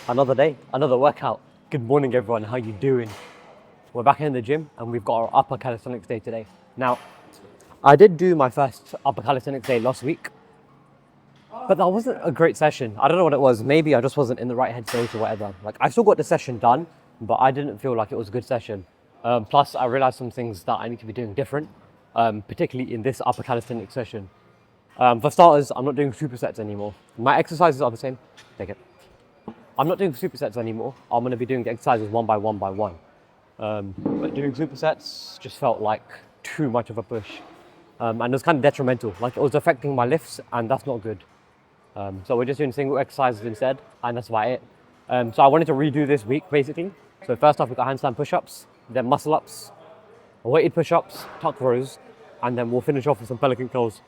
Another day, another workout. Good morning everyone, how you doing? We're back in the gym and we've got our upper calisthenics day today. Now, I did do my first upper calisthenics day last week, but that wasn't a great session. I don't know what it was, maybe I just wasn't in the right headspace or whatever. Like, I still got the session done, but I didn't feel like it was a good session. Plus, I realized some things that I need to be doing different, particularly in this upper calisthenics session. For starters, I'm not doing supersets anymore. My exercises are the same. Take it. I'm not doing supersets anymore. I'm going to be doing the exercises one by one by one. But doing supersets just felt like too much of a push. And it was kind of detrimental. Like, it was affecting my lifts, and that's not good. So we're just doing single exercises instead, and that's about it. So I wanted to redo this week, basically. So first off, we've got handstand push-ups, then muscle-ups, weighted push-ups, tuck rows, and then we'll finish off with some pelican curls.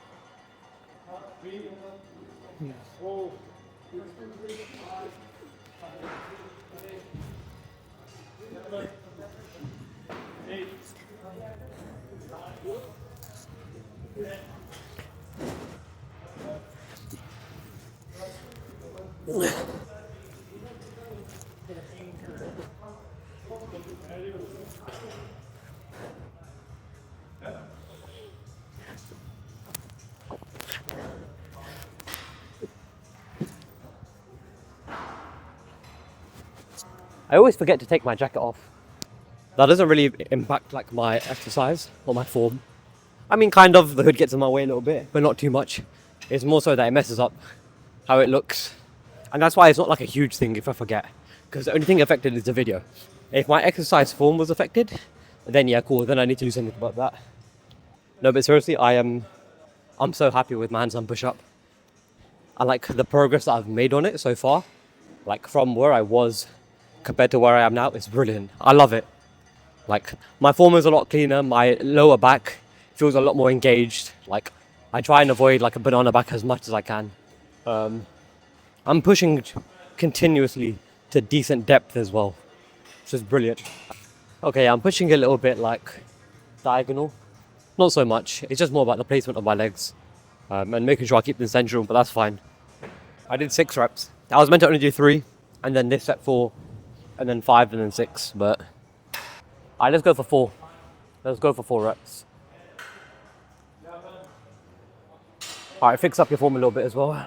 I always forget to take my jacket off. That doesn't really impact like my exercise or my form. I mean, kind of, the hood gets in my way a little bit, but not too much. It's more so that it messes up how it looks. And that's why it's not like a huge thing if I forget, because the only thing affected is the video. If my exercise form was affected, then yeah, cool, then I need to do something about that. No, but seriously, I'm so happy with my handstand push-up. I like the progress that I've made on it so far. Like, from where I was compared to where I am now, it's brilliant. I love it. Like, my form is a lot cleaner, my lower back feels a lot more engaged. Like, I try and avoid like a banana back as much as I can. I'm pushing continuously to decent depth as well, which is brilliant. Okay, I'm pushing a little bit like diagonal. Not so much, it's just more about the placement of my legs and making sure I keep them central, but that's fine. I did 6 reps. I was meant to only do 3, and then this set 4, and then 5, and then 6, but let's go for 4. Let's go for 4 reps. Alright, fix up your form a little bit as well.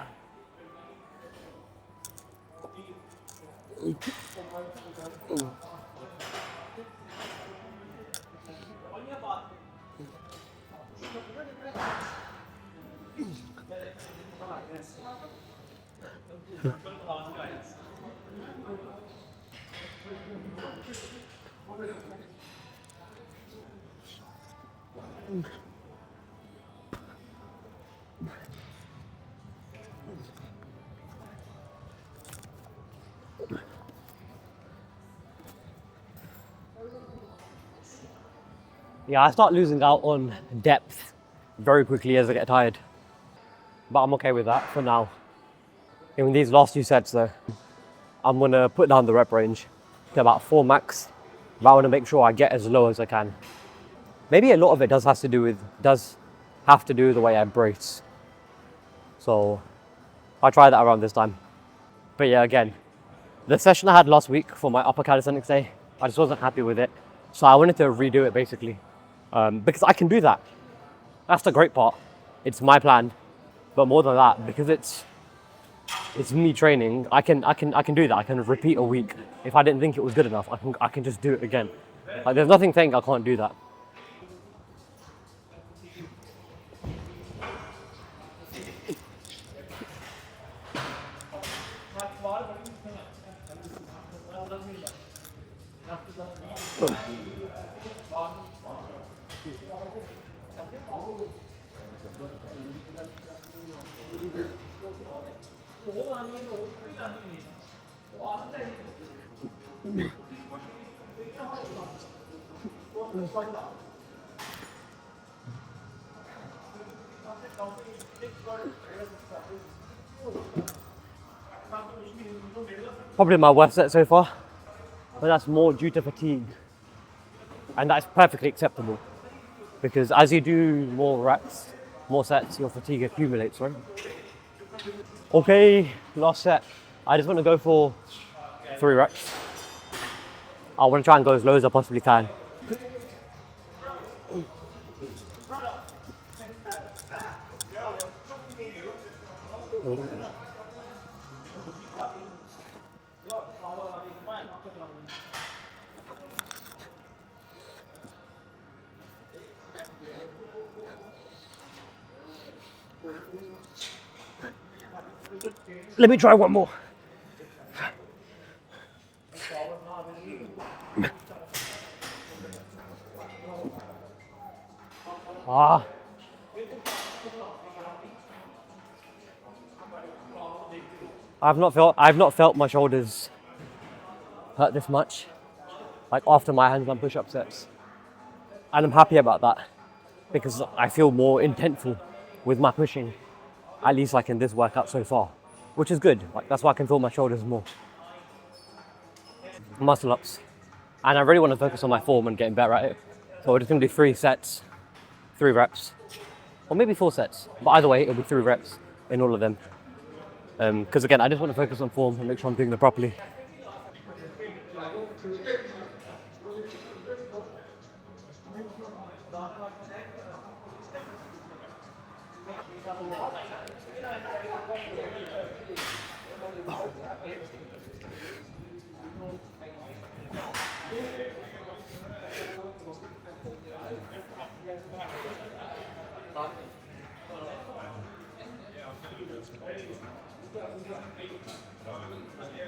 Yeah, I start losing out on depth very quickly as I get tired. But I'm okay with that for now. In these last 2 sets though, I'm gonna put down the rep range to about 4 max. But I wanna make sure I get as low as I can. Maybe a lot of it does have to do with the way I brace. So I'll try that around this time. But yeah, again, the session I had last week for my upper calisthenics day, I just wasn't happy with it. So I wanted to redo it basically. Because I can do that. That's the great part. It's my plan. But more than that, because it's me training, I can do that. I can repeat a week. If I didn't think it was good enough, I can just do it again. Like, there's nothing saying I can't do that. Probably my worst set so far, but that's more due to fatigue. And that's perfectly acceptable, because as you do more reps, more sets, your fatigue accumulates, right? Okay, last set. I just want to go for 3 reps. I want to try and go as low as I possibly can. Let me try one more. Ah. I've not felt my shoulders hurt this much, like after my handstand push-up sets. And I'm happy about that because I feel more intentful with my pushing, at least like in this workout so far, which is good. Like that's why I can feel my shoulders more. Muscle ups. And I really want to focus on my form and getting better at it. So we're just gonna do 3 sets, 3 reps, or maybe 4 sets. But either way, it'll be 3 reps in all of them. Because again, I just want to focus on form and make sure I'm doing them properly.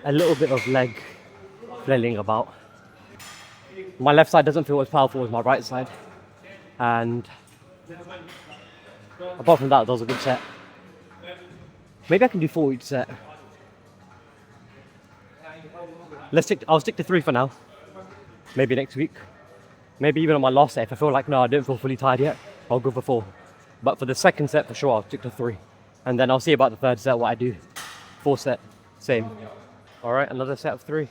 A little bit of leg flailing about. My left side doesn't feel as powerful as my right side. And apart from that was a good set. Maybe I can do 4 each set. I'll stick to 3 for now. Maybe next week. Maybe even on my last set, if I feel like, no, I don't feel fully tired yet, I'll go for 4. But for the second set, for sure, I'll stick to 3. And then I'll see about the third set, what I do. 4 set, same. All right, another set of 3.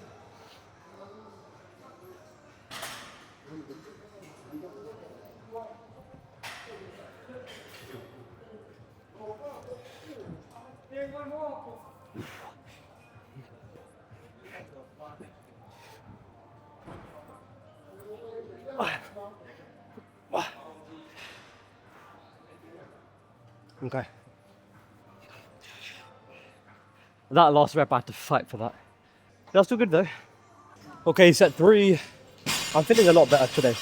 Okay. That last rep, I had to fight for that. That's still good though. Okay, set 3. I'm feeling a lot better today.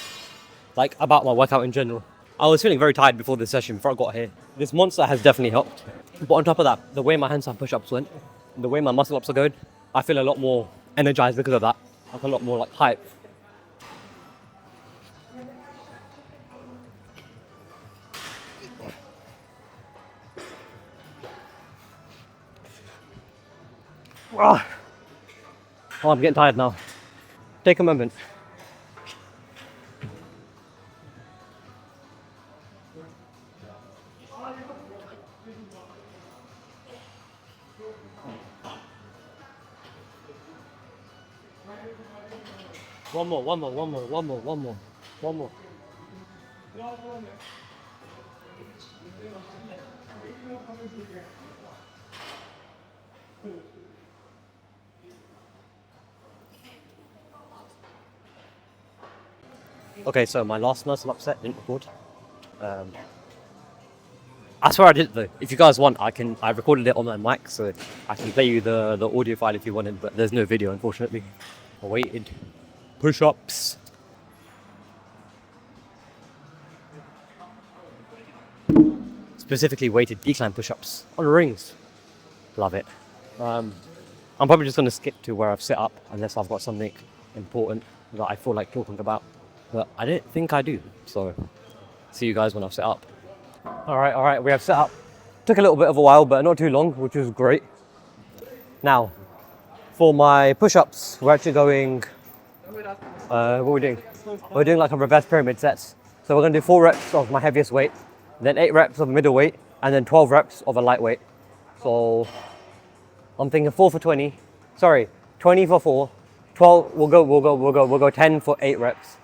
Like about my workout in general. I was feeling very tired before this session, before I got here. This monster has definitely helped. But on top of that, the way my handstand push-ups went, the way my muscle ups are going, I feel a lot more energized because of that. Like a lot more like hype. Oh, I'm getting tired now. Take a moment. One more. Okay, so my last muscle up set didn't record. I swear I did though. If you guys want, I recorded it on my mic, so I can play you the audio file if you wanted, but there's no video unfortunately. Weighted push-ups. Specifically weighted decline push-ups on rings. Love it. I'm probably just gonna skip to where I've set up unless I've got something important that I feel like talking about. But I don't think I do, so see you guys when I've set up. All right, we have set up. Took a little bit of a while, but not too long, which was great. Now, for my push-ups, we're actually going, what are we doing? We're doing like a reverse pyramid sets. So we're gonna do 4 reps of my heaviest weight, then 8 reps of middleweight, and then 12 reps of a lightweight. So I'm thinking 4 for 20. Sorry, 20 for 4. 12. We'll go 10 for 8 reps,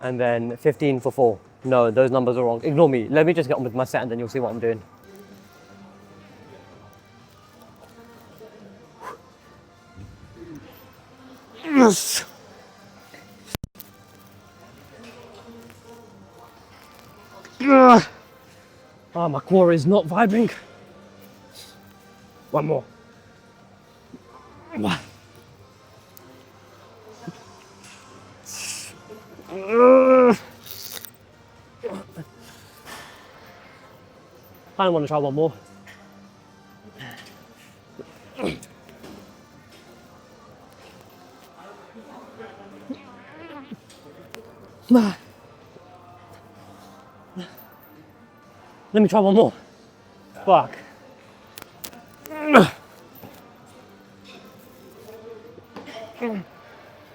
and then 15 for 4. No, those numbers are wrong. Ignore me. Let me just get on with my set, and then you'll see what I'm doing. Yes. Oh, my core is not vibing. One more. Kind of want to try one more. Let me try one more. Fuck.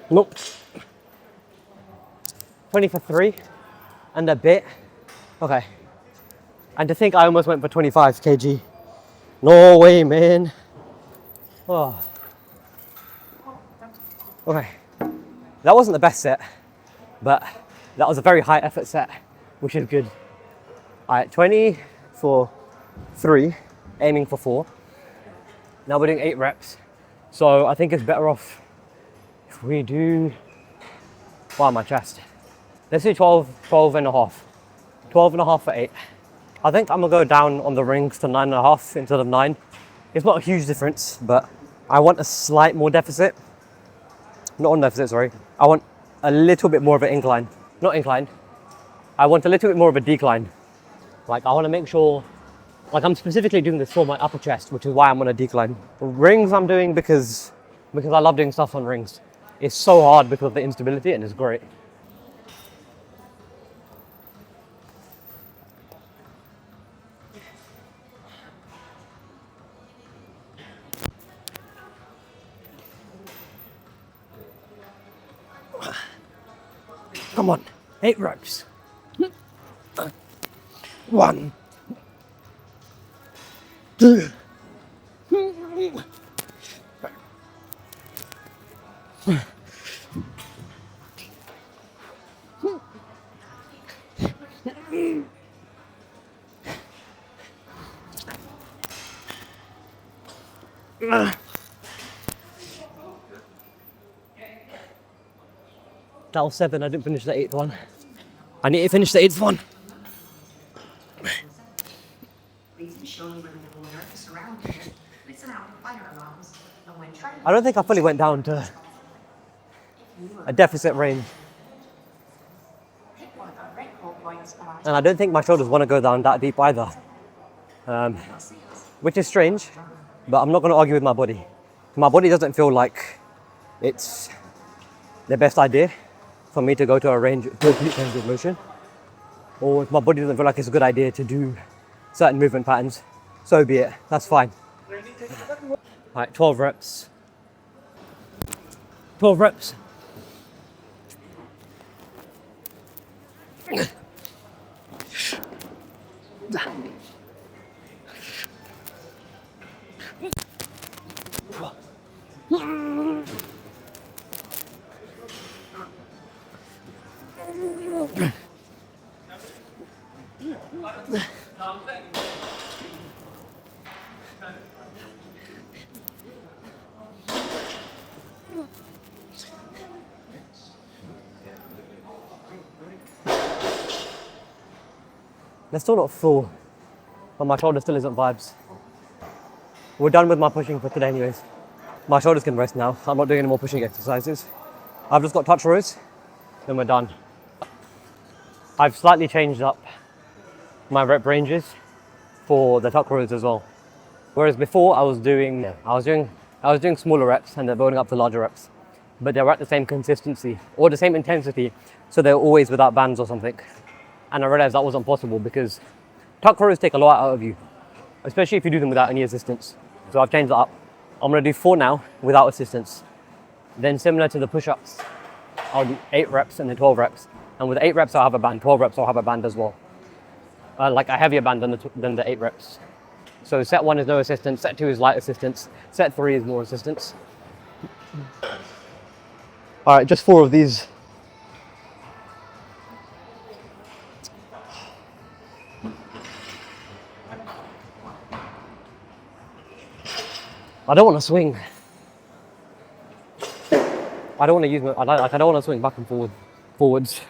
Nope. 20 for 3 and a bit. Okay. And to think I almost went for 25 kg. No way, man. Oh. Okay. That wasn't the best set, but that was a very high effort set, which is good. Alright, 20 for 3, aiming for 4. Now we're doing 8 reps. So I think it's better off if we do, wow, my chest. Let's do 12 and a half. 12 and a half for 8. I think I'm gonna go down on the rings to 9.5 instead of 9. It's not a huge difference, but I want a slight more deficit. Not on deficit, sorry. I want a little bit more of an incline. Not incline. I want a little bit more of a decline. Like, I wanna make sure, like, I'm specifically doing this for my upper chest, which is why I'm on a decline. Rings I'm doing because I love doing stuff on rings. It's so hard because of the instability, and it's great. Come on, 8 reps. 1, 2. That was 7, I didn't finish the 8th one. I need to finish the 8th one. I don't think I fully went down to a deficit range. And I don't think my shoulders want to go down that deep either. Which is strange, but I'm not going to argue with my body. My body doesn't feel like it's the best idea for me to go to a complete range of motion. Or if my body doesn't feel like it's a good idea to do certain movement patterns, so be it, that's fine. Alright, 12 reps. 12 reps. They're still not full, but my shoulder still isn't vibes. We're done with my pushing for today anyways. My shoulders can rest now. I'm not doing any more pushing exercises. I've just got touch rows, then we're done. I've slightly changed up my rep ranges for the tuck rows as well. Whereas before I was doing smaller reps and they're building up to larger reps, but they were at the same consistency or the same intensity, so they're always without bands or something. And I realized that wasn't possible because tuck rows take a lot out of you, especially if you do them without any assistance. So I've changed that up. I'm gonna do 4 now without assistance. Then similar to the push-ups, I'll do 8 reps and then 12 reps. And with 8 reps, I'll have a band. 12 reps, I'll have a band as well. Like a heavier band than the 8 reps. So set 1 is no assistance, set 2 is light assistance, set 3 is more assistance. All right, just 4 of these. I don't want to swing. I don't want to use my, I don't want to swing back and forwards.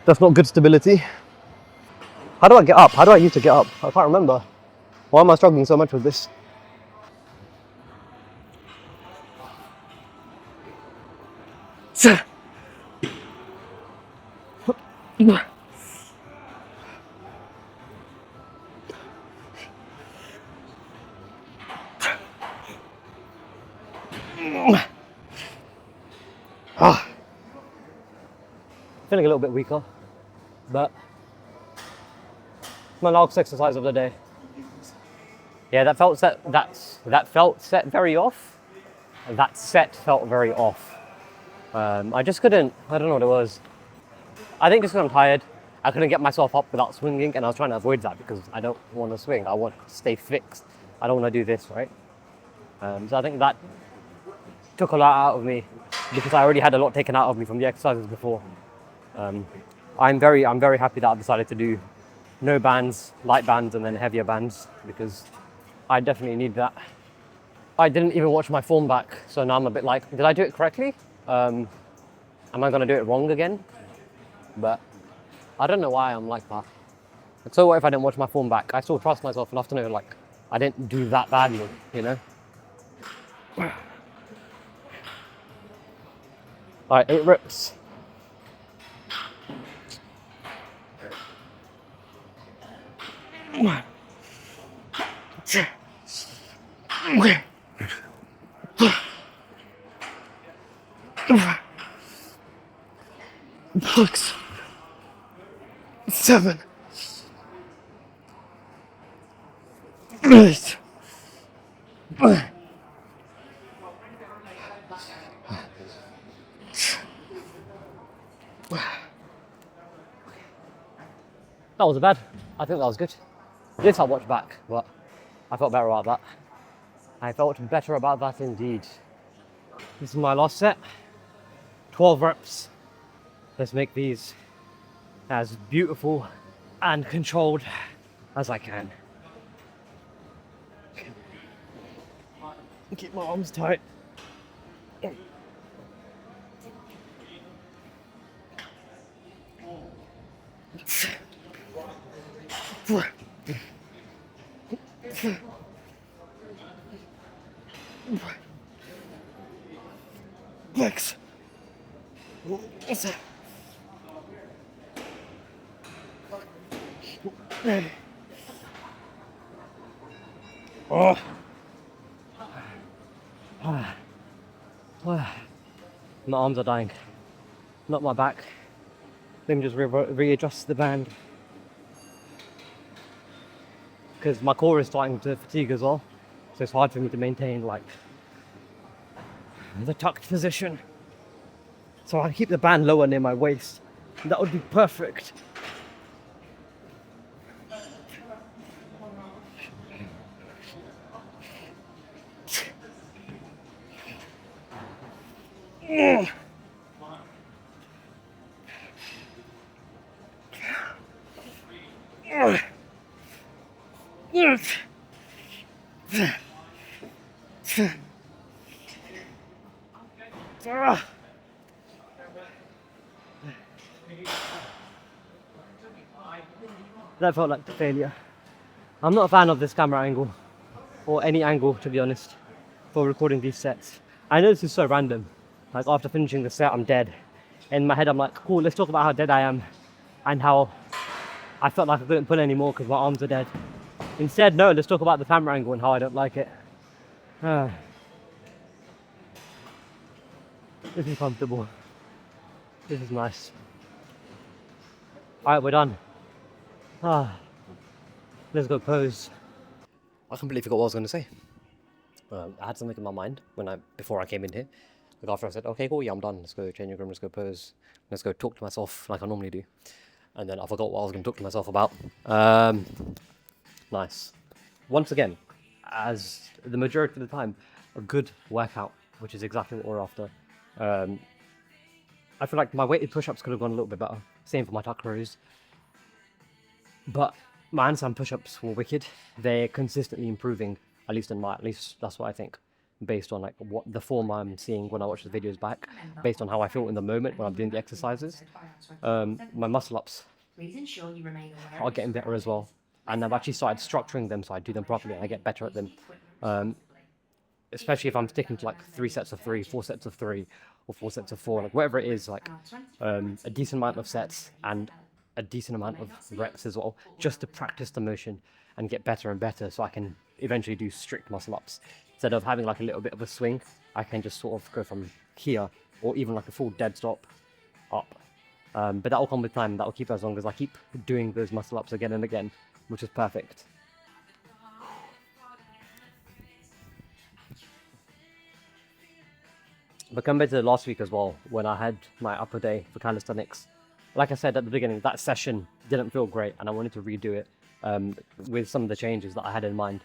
That's not good stability. How do I get up? How do I used to get up? I can't remember. Why am I struggling so much with this? Feeling a little bit weaker, but my last exercise of the day. Yeah, that felt set very off. That set felt very off. I just couldn't. I don't know what it was. I think just because I'm tired, I couldn't get myself up without swinging, and I was trying to avoid that because I don't want to swing. I want to stay fixed. I don't want to do this, right? So I think that took a lot out of me because I already had a lot taken out of me from the exercises before. I'm very happy that I decided to do no bands, light bands, and then heavier bands because I definitely need that. I didn't even watch my form back, so now I'm a bit like, did I do it correctly? Am I going to do it wrong again? But I don't know why I'm like that. And so what if I didn't watch my form back? I still trust myself enough to know like I didn't do that badly, you know? Alright, 8 reps. Six, 7, 8. That wasn't bad. I think that was good. This I'll watch back, but I felt better about that. I felt better about that indeed. This is my last set. 12 reps. Let's make these as beautiful and controlled as I can. Keep my arms tight. Flex. Oh. My arms are dying, not my back. Let me just readjust the band because my core is starting to fatigue as well, so it's hard for me to maintain like the tucked position. So I keep the band lower near my waist. That would be perfect. That felt like a failure. I'm not a fan of this camera angle, or any angle to be honest, for recording these sets. I know this is so random, like after finishing the set I'm dead. In my head I'm like, cool, let's talk about how dead I am and how I felt like I couldn't pull anymore because my arms are dead. Instead, no, let's talk about the camera angle and how I don't like it. This is comfortable. This is nice. Alright, we're done. Let's go pose. I completely forgot what I was going to say. I had something in my mind before I came in here. Like after I said, okay, cool, yeah, I'm done. Let's go change your room, let's go pose. Let's go talk to myself like I normally do. And then I forgot what I was going to talk to myself about. Nice. Once again, as the majority of the time, a good workout, which is exactly what we're after. I feel like my weighted push-ups could have gone a little bit better. Same for my tuck rows. But my handstand push-ups were wicked. They're consistently improving, at least that's what I think. based on like what the form I'm seeing when I watch the videos back, based on how I feel in the moment when I'm doing the exercises. My muscle ups are getting better as well, and I've actually started structuring them so I do them properly and I get better at them. Especially if I'm sticking to like 3 sets of 3, 4 sets of 3, or 4 sets of 4, like whatever it is, like a decent amount of sets and a decent amount of reps as well, just to practice the motion and get better and better so I can eventually do strict muscle ups. Instead of having like a little bit of a swing, I can just sort of go from here or even like a full dead stop up. But that will come with time. That will keep as long as I keep doing those muscle ups again and again, which is perfect. But compared to last week as well, when I had my upper day for calisthenics, like I said at the beginning, that session didn't feel great and I wanted to redo it with some of the changes that I had in mind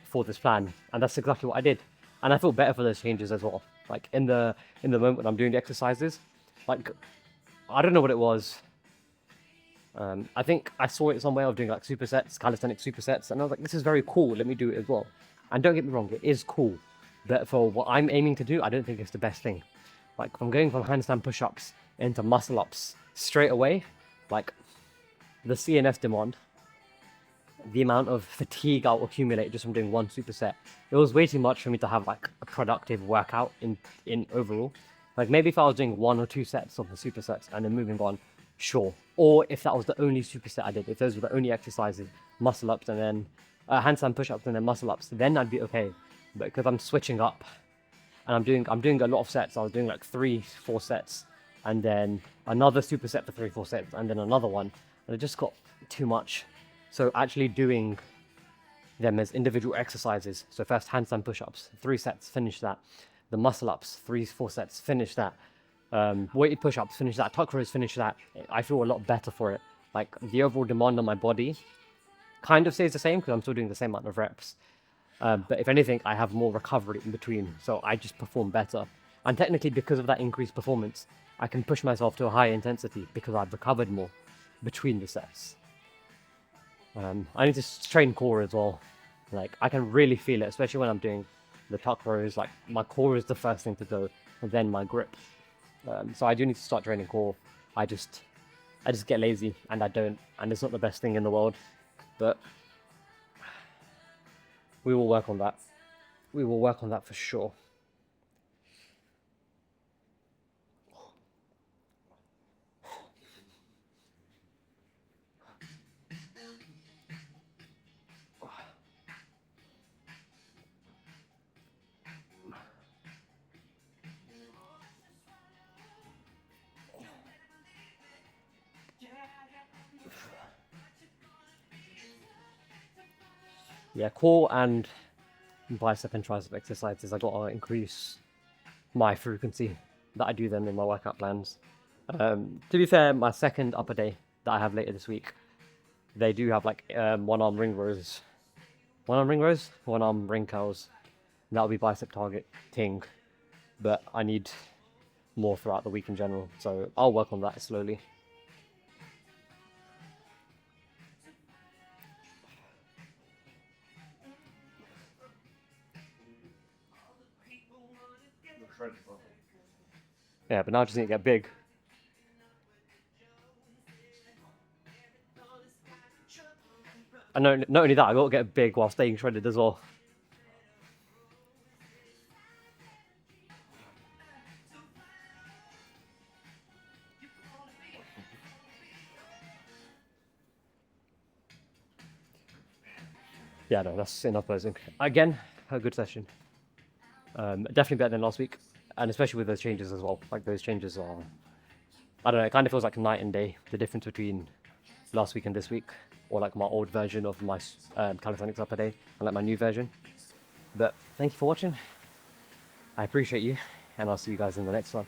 for this plan. And that's exactly what I did. And I feel better for those changes as well. Like in the moment when I'm doing the exercises, like, I don't know what it was. I think I saw it somewhere of doing like supersets, calisthenics supersets, and I was like, this is very cool, let me do it as well. And don't get me wrong, it is cool. But for what I'm aiming to do, I don't think it's the best thing. Like, if I'm going from handstand push-ups into muscle-ups straight away, like, the CNS demand, the amount of fatigue I'll accumulate just from doing one superset, it was way too much for me to have, like, a productive workout in overall. Like, maybe if I was doing 1 or 2 sets of the supersets and then moving on, sure. Or if that was the only superset I did, if those were the only exercises, muscle-ups and then handstand push-ups and then muscle-ups, then I'd be okay. But because I'm switching up and I'm doing a lot of sets, I was doing like 3-4 sets and then another superset for 3-4 sets and then another one, and it just got too much. So actually doing them as individual exercises, so first handstand push-ups, 3 sets, finish that. The muscle-ups, 3-4 sets, finish that. Weighted push-ups, finish that. Tuck rows, finish that. I feel a lot better for it. Like, the overall demand on my body kind of stays the same because I'm still doing the same amount of reps. But if anything, I have more recovery in between, so I just perform better. And technically, because of that increased performance, I can push myself to a higher intensity because I've recovered more between the sets. I need to train core as well. Like, I can really feel it, especially when I'm doing the tuck rows. Like, my core is the first thing to go, and then my grip. So I do need to start training core. I just get lazy, and I don't, and it's not the best thing in the world. But we will work on that. We will work on that for sure. Yeah, core and bicep and tricep exercises, I gotta increase my frequency that I do them in my workout plans. To be fair, my second upper day that I have later this week, they do have like 1-arm ring rows. 1-arm ring rows, 1-arm ring curls. That'll be bicep targeting, but I need more throughout the week in general, so I'll work on that slowly. Yeah, but now I just need to get big. And not only that, I gotta get big while staying shredded as well. Yeah, no, that's enough posing. Again, a good session. Definitely better than last week, and especially with those changes as well. Like, those changes are, I don't know, it kind of feels like night and day, the difference between last week and this week, or like my old version of my calisthenics upper day and like my new version. But thank you for watching. I appreciate you, and I'll see you guys in the next one.